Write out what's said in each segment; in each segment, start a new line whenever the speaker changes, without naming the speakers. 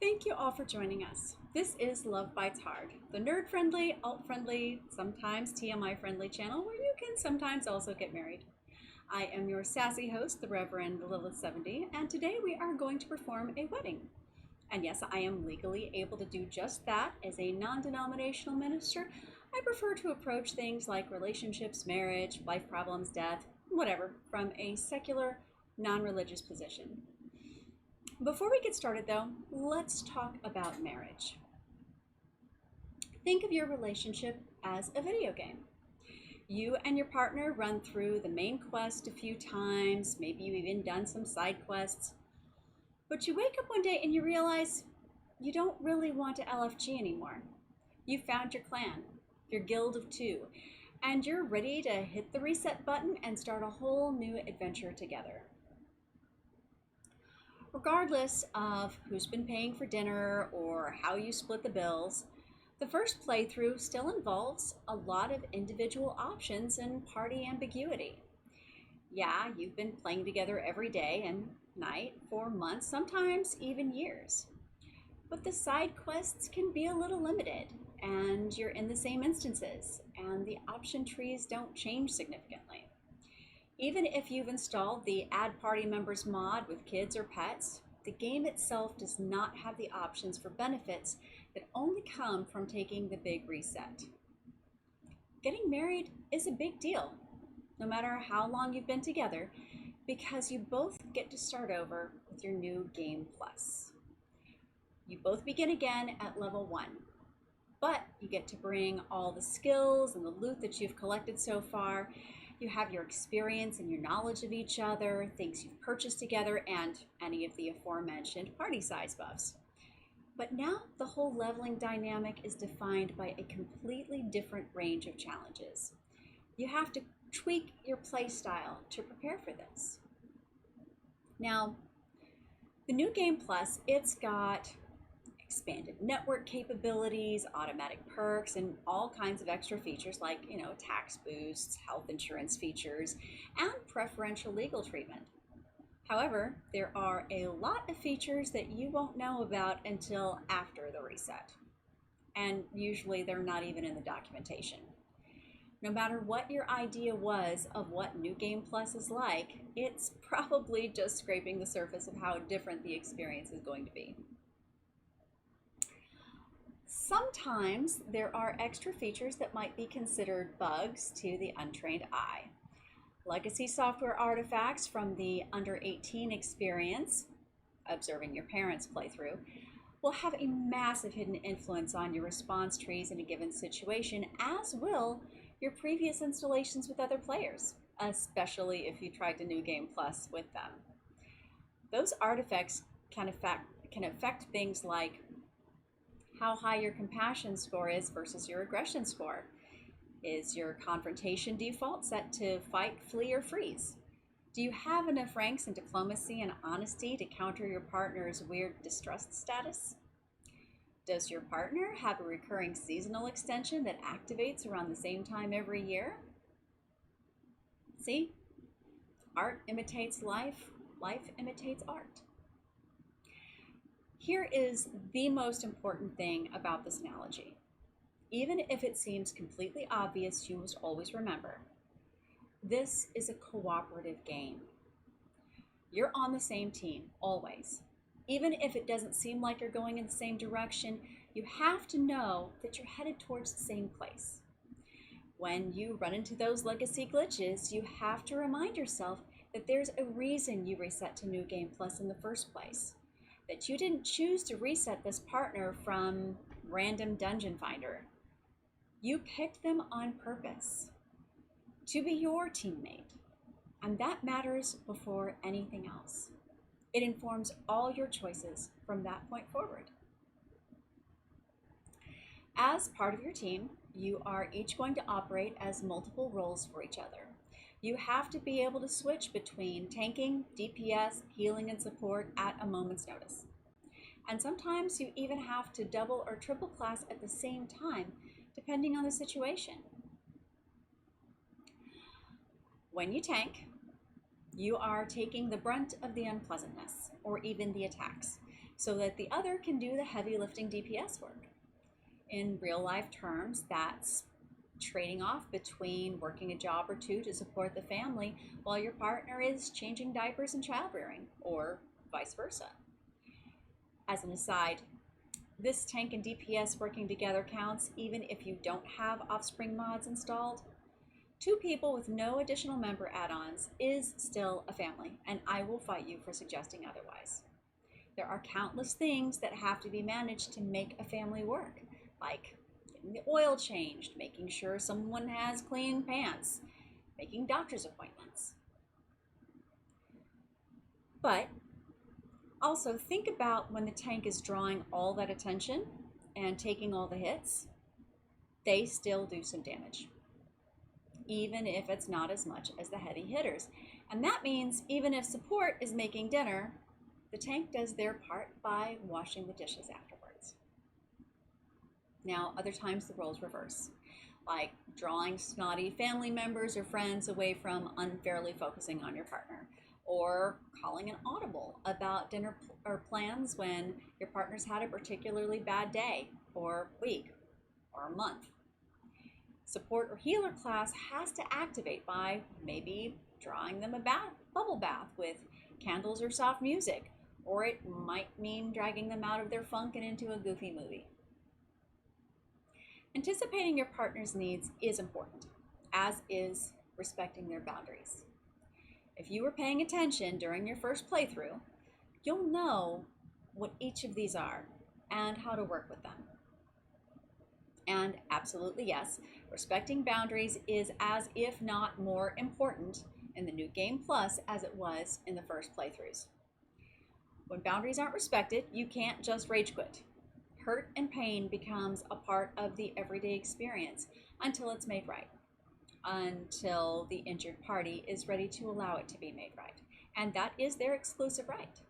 Thank you all for joining us. This is Love Bites Hard, the nerd-friendly, alt-friendly, sometimes TMI-friendly channel where you can sometimes also get married. I am your sassy host, the Reverend Lilith 70, and today we are going to perform a wedding. And yes, I am legally able to do just that. As a non-denominational minister, I prefer to approach things like relationships, marriage, life problems, death, whatever, from a secular, non-religious position. Before we get started though, let's talk about marriage. Think of your relationship as a video game. You and your partner run through the main quest a few times, maybe you've even done some side quests, but you wake up one day and you realize you don't really want to LFG anymore. You found your clan, your guild of two, and you're ready to hit the reset button and start a whole new adventure together. Regardless of who's been paying for dinner or how you split the bills, the first playthrough still involves a lot of individual options and party ambiguity. Yeah, you've been playing together every day and night for months, sometimes even years. But the side quests can be a little limited, and you're in the same instances, and the option trees don't change significantly. Even if you've installed the Add Party Members mod with kids or pets, the game itself does not have the options for benefits that only come from taking the big reset. Getting married is a big deal, no matter how long you've been together, because you both get to start over with your new Game Plus. You both begin again at level 1, but you get to bring all the skills and the loot that you've collected so far. You have your experience and your knowledge of each other, things you've purchased together, and any of the aforementioned party size buffs. But now the whole leveling dynamic is defined by a completely different range of challenges. You have to tweak your play style to prepare for this. Now, the new Game Plus, it's got expanded network capabilities, automatic perks, and all kinds of extra features like, tax boosts, health insurance features, and preferential legal treatment. However, there are a lot of features that you won't know about until after the reset. And usually they're not even in the documentation. No matter what your idea was of what New Game Plus is like, it's probably just scraping the surface of how different the experience is going to be. Sometimes there are extra features that might be considered bugs to the untrained eye. Legacy software artifacts from the under 18 experience, observing your parents' playthrough, will have a massive hidden influence on your response trees in a given situation, as will your previous installations with other players, especially if you tried to New Game Plus with them. Those artifacts can affect things like how high your compassion score is versus your aggression score. Is your confrontation default set to fight, flee, or freeze? Do you have enough ranks in diplomacy and honesty to counter your partner's weird distrust status? Does your partner have a recurring seasonal extension that activates around the same time every year? See? Art imitates life, life imitates art. Here is the most important thing about this analogy. Even if it seems completely obvious, you must always remember, this is a cooperative game. You're on the same team, always. Even if it doesn't seem like you're going in the same direction, you have to know that you're headed towards the same place. When you run into those legacy glitches, you have to remind yourself that there's a reason you reset to New Game Plus in the first place. That you didn't choose to reset this partner from random dungeon finder. You picked them on purpose to be your teammate, and that matters before anything else. It informs all your choices from that point forward. As part of your team, you are each going to operate as multiple roles for each other. You have to be able to switch between tanking, DPS, healing, and support at a moment's notice. And sometimes you even have to double or triple class at the same time, depending on the situation. When you tank, you are taking the brunt of the unpleasantness, or even the attacks. so that the other can do the heavy lifting DPS work. In real life terms, that's trading off between working a job or two to support the family while your partner is changing diapers and child rearing, or vice versa. As an aside, this tank and DPS working together counts even if you don't have offspring mods installed. Two people with no additional member add-ons is still a family, and I will fight you for suggesting otherwise. There are countless things that have to be managed to make a family work, like getting the oil changed, making sure someone has clean pants, making doctor's appointments. But also think about when the tank is drawing all that attention and taking all the hits, they still do some damage, even if it's not as much as the heavy hitters. And that means even if support is making dinner, the tank does their part by washing the dishes afterwards. Now, other times the roles reverse, like drawing snotty family members or friends away from unfairly focusing on your partner, or calling an audible about dinner or plans when your partner's had a particularly bad day, or week, or a month. Support or healer class has to activate by maybe drawing them a bubble bath with candles or soft music, or it might mean dragging them out of their funk and into a goofy movie. Anticipating your partner's needs is important, as is respecting their boundaries. If you were paying attention during your first playthrough, you'll know what each of these are and how to work with them. And absolutely yes, respecting boundaries is as if not more important in the New Game Plus as it was in the first playthroughs. When boundaries aren't respected, you can't just rage quit. Hurt and pain becomes a part of the everyday experience until it's made right, until the injured party is ready to allow it to be made right, and that is their exclusive right.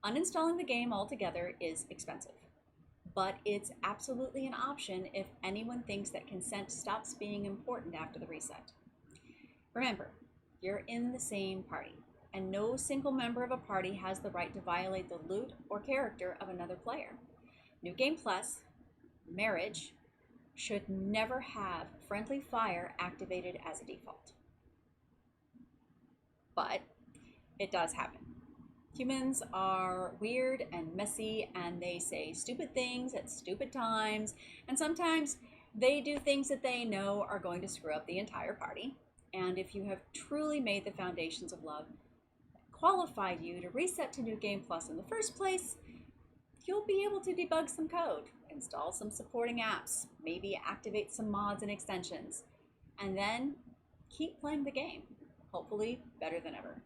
Uninstalling the game altogether is expensive, but it's absolutely an option if anyone thinks that consent stops being important after the reset. Remember, you're in the same party, and no single member of a party has the right to violate the loot or character of another player. New Game Plus, marriage, should never have friendly fire activated as a default. But it does happen. Humans are weird and messy, and they say stupid things at stupid times, and sometimes they do things that they know are going to screw up the entire party. And if you have truly made the foundations of love qualified you to reset to New Game Plus in the first place, you'll be able to debug some code, install some supporting apps, maybe activate some mods and extensions, and then keep playing the game, hopefully better than ever.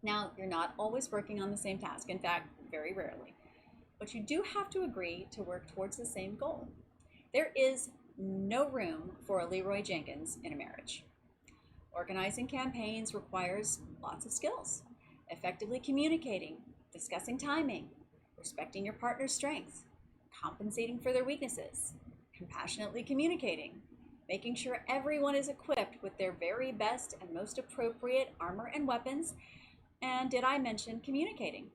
Now, you're not always working on the same task, in fact, very rarely, but you do have to agree to work towards the same goal. There is no room for a Leroy Jenkins in a marriage. Organizing campaigns requires lots of skills, effectively communicating, discussing timing, respecting your partner's strengths, compensating for their weaknesses, compassionately communicating, making sure everyone is equipped with their very best and most appropriate armor and weapons, and did I mention communicating?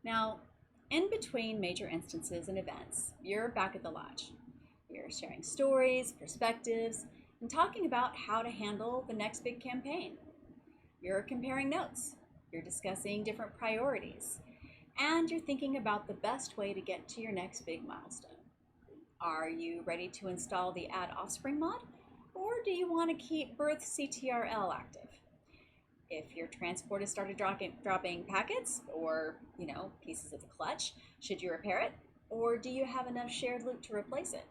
Now, in between major instances and events, you're back at the lodge. You're sharing stories, perspectives, and talking about how to handle the next big campaign. You're comparing notes. You're discussing different priorities, and you're thinking about the best way to get to your next big milestone. Are you ready to install the Add Offspring mod, or do you want to keep Birth CTRL active? If your transport has started dropping packets or, pieces of the clutch, should you repair it, or do you have enough shared loot to replace it?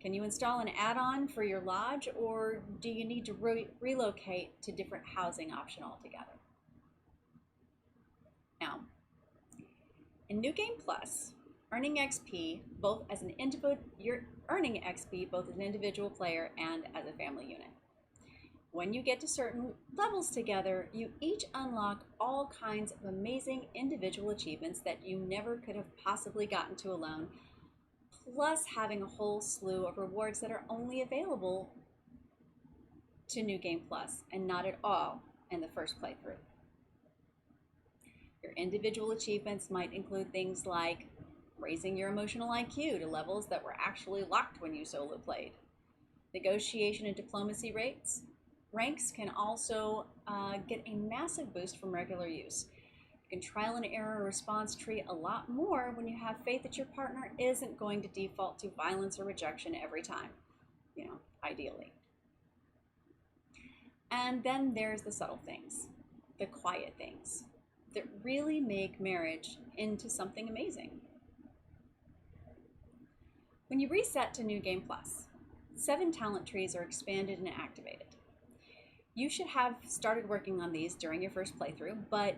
Can you install an add-on for your lodge, or do you need to relocate to different housing option altogether? Now, in New Game Plus, earning XP both as an you're earning XP both as an individual player and as a family unit. When you get to certain levels together, you each unlock all kinds of amazing individual achievements that you never could have possibly gotten to alone, plus having a whole slew of rewards that are only available to New Game Plus and not at all in the first playthrough. Your individual achievements might include things like raising your emotional IQ to levels that were actually locked when you solo played. Negotiation and diplomacy ranks can also get a massive boost from regular use. You can trial and error a response tree a lot more when you have faith that your partner isn't going to default to violence or rejection every time, ideally. And then there's the subtle things, the quiet things that really make marriage into something amazing. When you reset to New Game Plus, 7 talent trees are expanded and activated. You should have started working on these during your first playthrough, but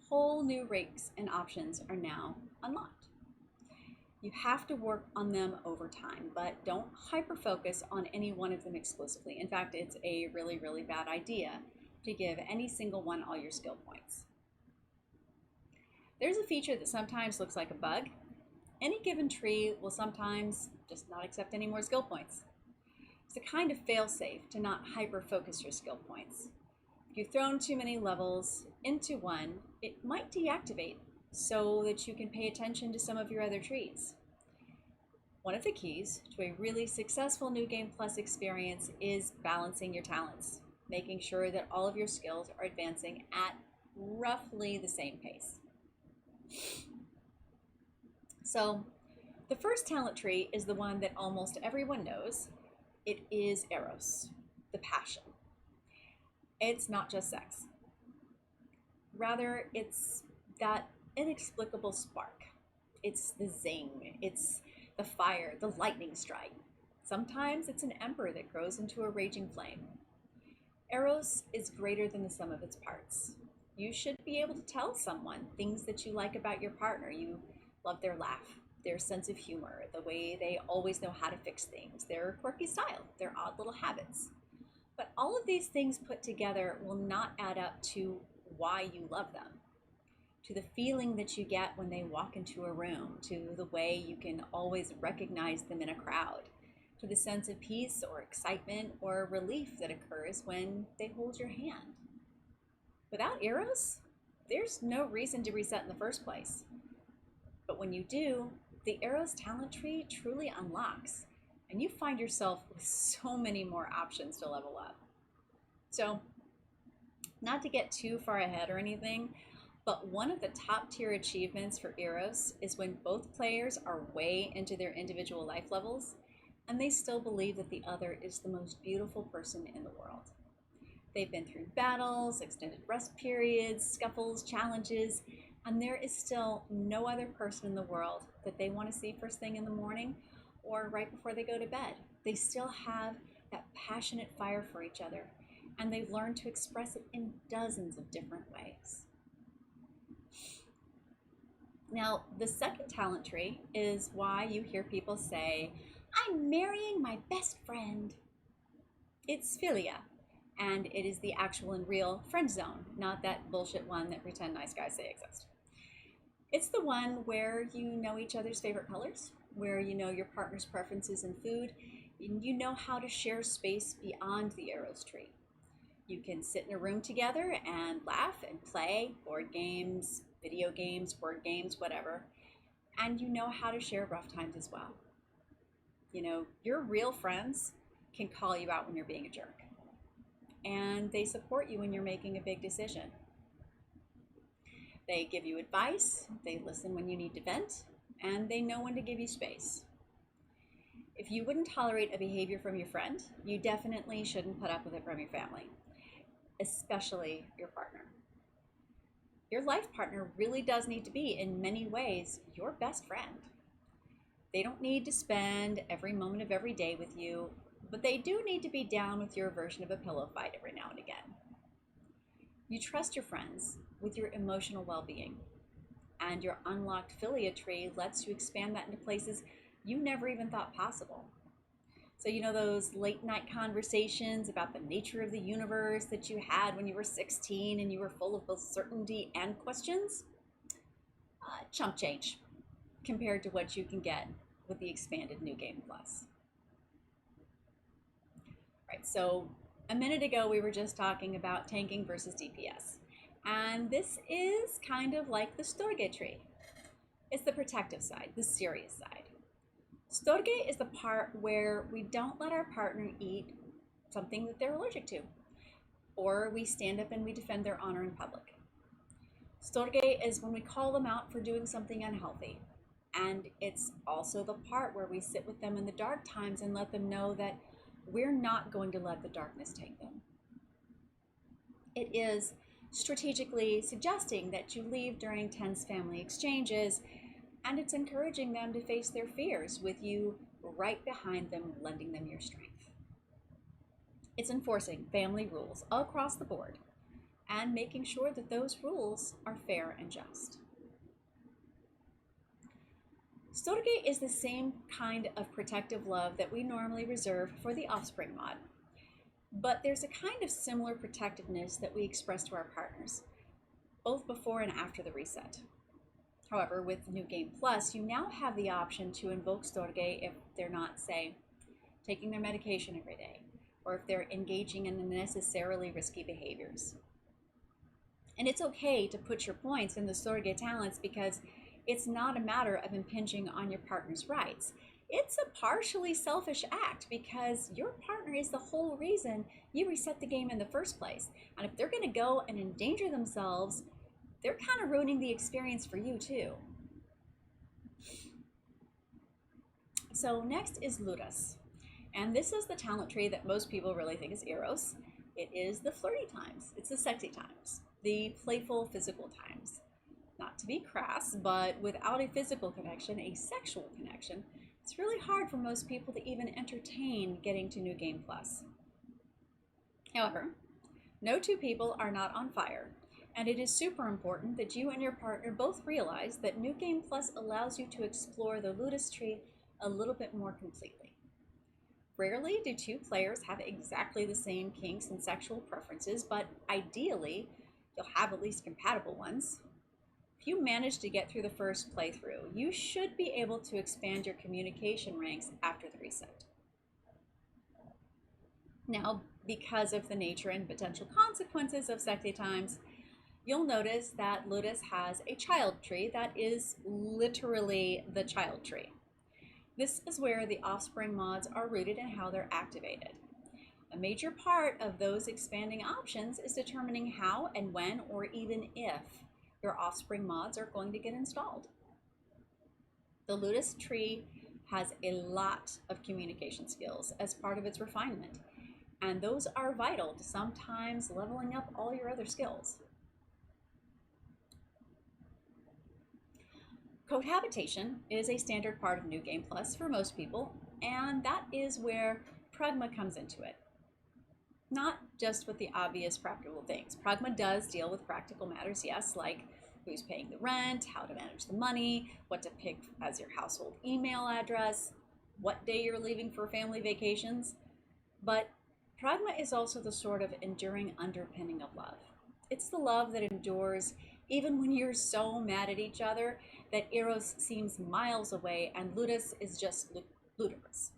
whole new ranks and options are now unlocked. You have to work on them over time, but don't hyper-focus on any one of them exclusively. In fact, it's a really, really bad idea to give any single one all your skill points. There's a feature that sometimes looks like a bug. Any given tree will sometimes just not accept any more skill points. It's a kind of fail-safe to not hyper-focus your skill points. If you've thrown too many levels into one, it might deactivate so that you can pay attention to some of your other trees. One of the keys to a really successful New Game Plus experience is balancing your talents, making sure that all of your skills are advancing at roughly the same pace. So, the first talent tree is the one that almost everyone knows. It is Eros, the passion. It's not just sex. Rather, it's that inexplicable spark. It's the zing. It's the fire, the lightning strike. Sometimes it's an ember that grows into a raging flame. Eros is greater than the sum of its parts. You should be able to tell someone things that you like about your partner. You love their laugh, their sense of humor, the way they always know how to fix things, their quirky style, their odd little habits. But all of these things put together will not add up to why you love them, to the feeling that you get when they walk into a room, to the way you can always recognize them in a crowd, to the sense of peace or excitement or relief that occurs when they hold your hand. Without Eros, there's no reason to reset in the first place. But when you do, the Eros talent tree truly unlocks, and you find yourself with so many more options to level up. So, not to get too far ahead or anything, but one of the top tier achievements for Eros is when both players are way into their individual life levels, and they still believe that the other is the most beautiful person in the world. They've been through battles, extended rest periods, scuffles, challenges, and there is still no other person in the world that they want to see first thing in the morning or right before they go to bed. They still have that passionate fire for each other, and they've learned to express it in dozens of different ways. Now, the second talent tree is why you hear people say, "I'm marrying my best friend." It's philia, and it is the actual and real friend zone, not that bullshit one that pretend nice guys say exists. It's the one where you know each other's favorite colors, where you know your partner's preferences in food, and you know how to share space beyond the Eros tree. You can sit in a room together and laugh and play board games, video games, word games, whatever, and you know how to share rough times as well. You know, your real friends can call you out when you're being a jerk, and they support you when you're making a big decision. They give you advice, they listen when you need to vent, and they know when to give you space. If you wouldn't tolerate a behavior from your friend, you definitely shouldn't put up with it from your family, especially your partner. Your life partner really does need to be, in many ways, your best friend. They don't need to spend every moment of every day with you, but they do need to be down with your version of a pillow fight every now and again. You trust your friends with your emotional well-being, and your unlocked philia tree lets you expand that into places you never even thought possible. So you know those late night conversations about the nature of the universe that you had when you were 16 and you were full of both certainty and questions? Chump change compared to what you can get with the expanded New Game Plus. Right, so a minute ago we were just talking about tanking versus DPS. And this is kind of like the Storge tree. It's the protective side, the serious side. Storge is the part where we don't let our partner eat something that they're allergic to, or we stand up and we defend their honor in public. Storge is when we call them out for doing something unhealthy. And it's also the part where we sit with them in the dark times and let them know that we're not going to let the darkness take them. It is strategically suggesting that you leave during tense family exchanges, and it's encouraging them to face their fears with you right behind them, lending them your strength. It's enforcing family rules across the board and making sure that those rules are fair and just. Storge is the same kind of protective love that we normally reserve for the offspring mod, but there's a kind of similar protectiveness that we express to our partners, both before and after the reset. However, with New Game Plus, you now have the option to invoke Storge if they're not, say, taking their medication every day, or if they're engaging in unnecessarily risky behaviors. And it's okay to put your points in the Storge talents because it's not a matter of impinging on your partner's rights. It's a partially selfish act because your partner is the whole reason you reset the game in the first place. And if they're going to go and endanger themselves, they're kind of ruining the experience for you too. So next is Ludus. And this is the talent tree that most people really think is Eros. It is the flirty times. It's the sexy times. The playful physical times. Not to be crass, but without a physical connection, a sexual connection, it's really hard for most people to even entertain getting to New Game Plus. However, no two people are not on fire, and it is super important that you and your partner both realize that New Game Plus allows you to explore the Ludus tree a little bit more completely. Rarely do two players have exactly the same kinks and sexual preferences, but ideally, you'll have at least compatible ones. If you manage to get through the first playthrough, you should be able to expand your communication ranks after the reset. Now, because of the nature and potential consequences of sexy times, you'll notice that Ludus has a child tree that is literally the child tree. This is where the offspring mods are rooted and how they're activated. A major part of those expanding options is determining how and when, or even if, your offspring mods are going to get installed. The Ludus tree has a lot of communication skills as part of its refinement, and those are vital to sometimes leveling up all your other skills. Cohabitation is a standard part of New Game Plus for most people, and that is where pragma comes into it. Not just with the obvious practical things. Pragma does deal with practical matters, yes, like who's paying the rent, how to manage the money, what to pick as your household email address, what day you're leaving for family vacations. But pragma is also the sort of enduring underpinning of love. It's the love that endures even when you're so mad at each other that Eros seems miles away and Ludus is just ludicrous.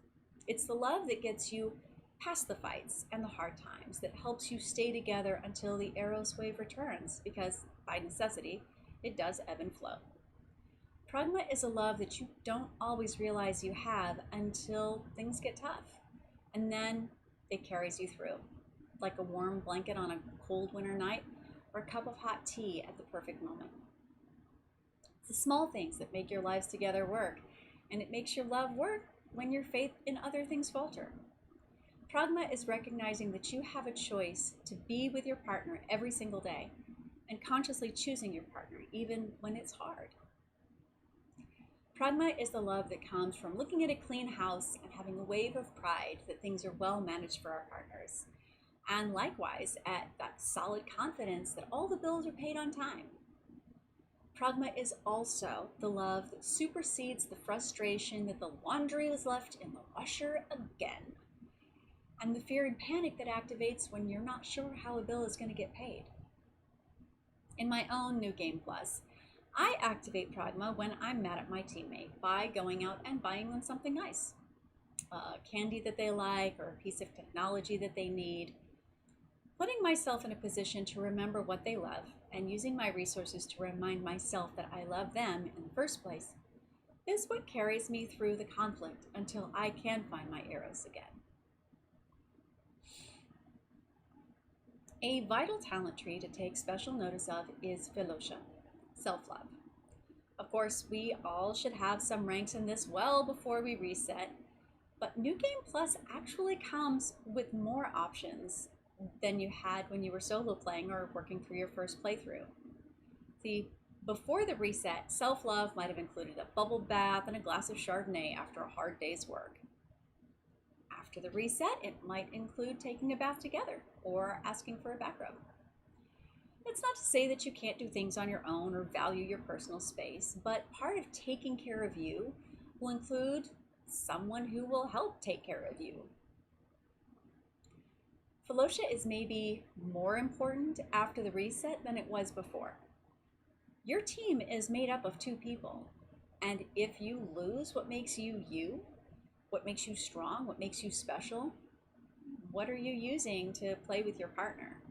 It's the love that gets you past the fights and the hard times, that helps you stay together until the Eros wave returns, because by necessity, it does ebb and flow. Pragma is a love that you don't always realize you have until things get tough, and then it carries you through, like a warm blanket on a cold winter night or a cup of hot tea at the perfect moment. It's the small things that make your lives together work, and it makes your love work when your faith in other things falter. Pragma is recognizing that you have a choice to be with your partner every single day and consciously choosing your partner even when it's hard. Pragma is the love that comes from looking at a clean house and having a wave of pride that things are well managed for our partners. And likewise, at that solid confidence that all the bills are paid on time. Pragma is also the love that supersedes the frustration that the laundry was left in the washer again, and the fear and panic that activates when you're not sure how a bill is going to get paid. In my own New Game Plus, I activate pragma when I'm mad at my teammate by going out and buying them something nice. Candy that they like, or a piece of technology that they need. Putting myself in a position to remember what they love and using my resources to remind myself that I love them in the first place is what carries me through the conflict until I can find my arrows again. A vital talent tree to take special notice of is Philosophy, self-love. Of course, we all should have some ranks in this well before we reset, but New Game Plus actually comes with more options than you had when you were solo playing or working through your first playthrough. See, before the reset, self-love might have included a bubble bath and a glass of Chardonnay after a hard day's work. After the reset, it might include taking a bath together or asking for a back rub. It's not to say that you can't do things on your own or value your personal space, but part of taking care of you will include someone who will help take care of you. Fellowship is maybe more important after the reset than it was before. Your team is made up of two people, and if you lose what makes you you, what makes you strong, what makes you special, what are you using to play with your partner?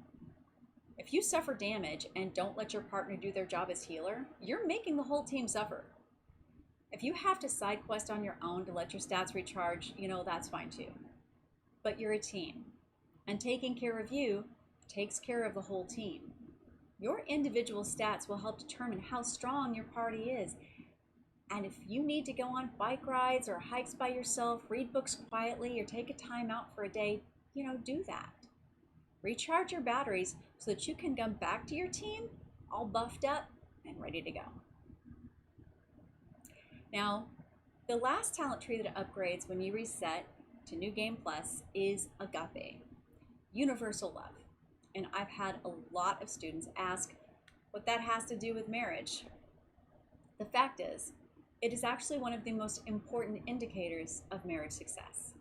If you suffer damage and don't let your partner do their job as healer, you're making the whole team suffer. If you have to side quest on your own to let your stats recharge, that's fine too. But you're a team, and taking care of you takes care of the whole team. Your individual stats will help determine how strong your party is. And if you need to go on bike rides or hikes by yourself, read books quietly, or take a time out for a day, do that. Recharge your batteries so that you can come back to your team all buffed up and ready to go. Now, the last talent tree that upgrades when you reset to New Game Plus is Agape, universal love. And I've had a lot of students ask what that has to do with marriage. The fact is, it is actually one of the most important indicators of marriage success.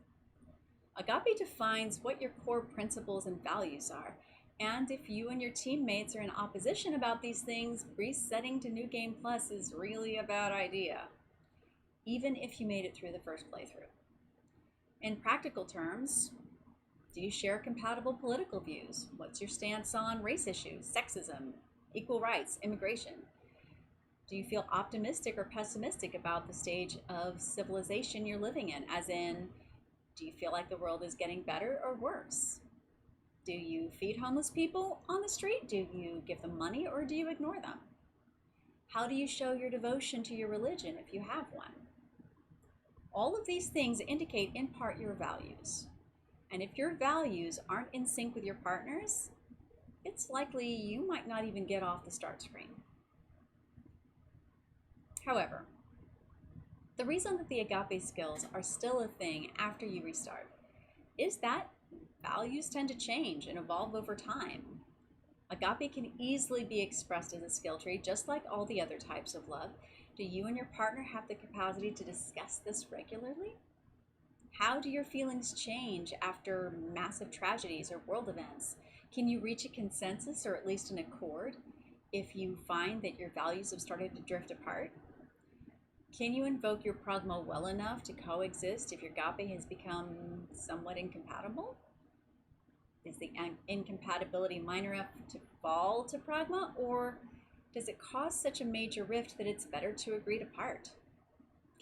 Agape defines what your core principles and values are, and if you and your teammates are in opposition about these things, resetting to New Game Plus is really a bad idea, even if you made it through the first playthrough. In practical terms, do you share compatible political views? What's your stance on race issues, sexism, equal rights, immigration? Do you feel optimistic or pessimistic about the stage of civilization you're living in? As in, do you feel like the world is getting better or worse? Do you feed homeless people on the street? Do you give them money or do you ignore them? How do you show your devotion to your religion if you have one? All of these things indicate in part your values. And if your values aren't in sync with your partner's, it's likely you might not even get off the start screen. However, the reason that the Agape skills are still a thing after you restart is that values tend to change and evolve over time. Agape can easily be expressed as a skill tree, just like all the other types of love. Do you and your partner have the capacity to discuss this regularly? How do your feelings change after massive tragedies or world events? Can you reach a consensus or at least an accord if you find that your values have started to drift apart? Can you invoke your pragma well enough to coexist if your agape has become somewhat incompatible? Is the incompatibility minor enough to fall to pragma, or does it cause such a major rift that it's better to agree to part?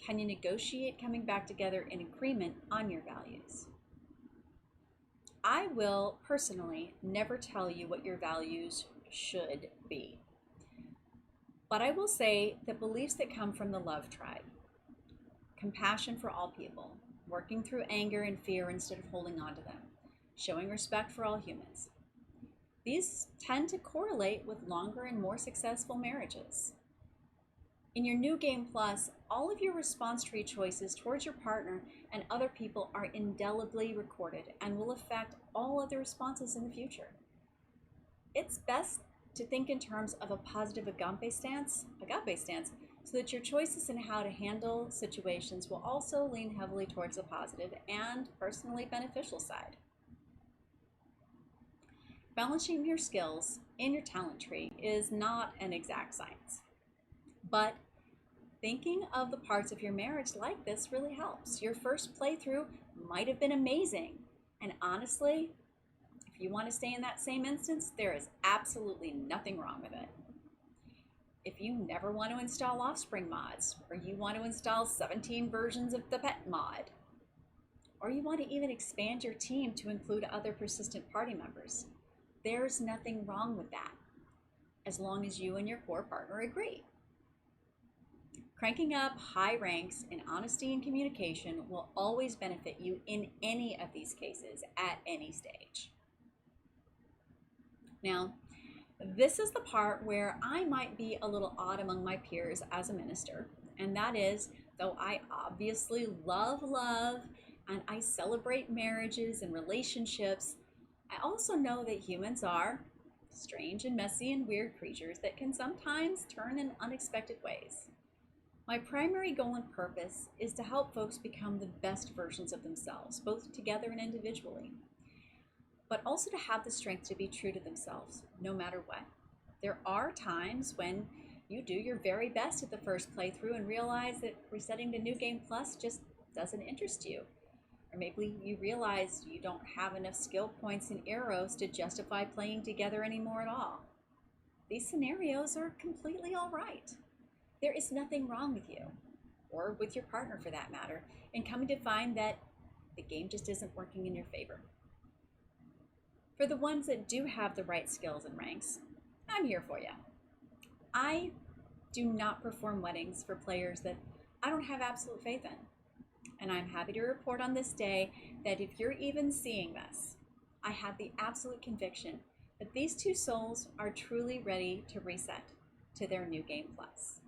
Can you negotiate coming back together in agreement on your values? I will personally never tell you what your values should be. But I will say that beliefs that come from the love tribe, compassion for all people, working through anger and fear instead of holding on to them, showing respect for all humans, these tend to correlate with longer and more successful marriages. In your New Game Plus, all of your response tree choices towards your partner and other people are indelibly recorded and will affect all other responses in the future. It's best to think in terms of a positive agape stance, so that your choices in how to handle situations will also lean heavily towards the positive and personally beneficial side. Balancing your skills in your talent tree is not an exact science, but thinking of the parts of your marriage like this really helps. Your first playthrough might have been amazing, and honestly, if If you want to stay in that same instance, there is absolutely nothing wrong with it. If you never want to install offspring mods, or you want to install 17 versions of the pet mod, or you want to even expand your team to include other persistent party members, there's nothing wrong with that, as long as you and your core partner agree. Cranking up high ranks in honesty and communication will always benefit you in any of these cases at any stage. Now, this is the part where I might be a little odd among my peers as a minister, and that is, though I obviously love and I celebrate marriages and relationships, I also know that humans are strange and messy and weird creatures that can sometimes turn in unexpected ways. My primary goal and purpose is to help folks become the best versions of themselves, both together and individually, but also to have the strength to be true to themselves, no matter what. There are times when you do your very best at the first playthrough and realize that resetting to New Game Plus just doesn't interest you. Or maybe you realize you don't have enough skill points and arrows to justify playing together anymore at all. These scenarios are completely all right. There is nothing wrong with you, or with your partner for that matter, in coming to find that the game just isn't working in your favor. For the ones that do have the right skills and ranks, I'm here for you. I do not perform weddings for players that I don't have absolute faith in. And I'm happy to report on this day that if you're even seeing this, I have the absolute conviction that these two souls are truly ready to reset to their New Game Plus.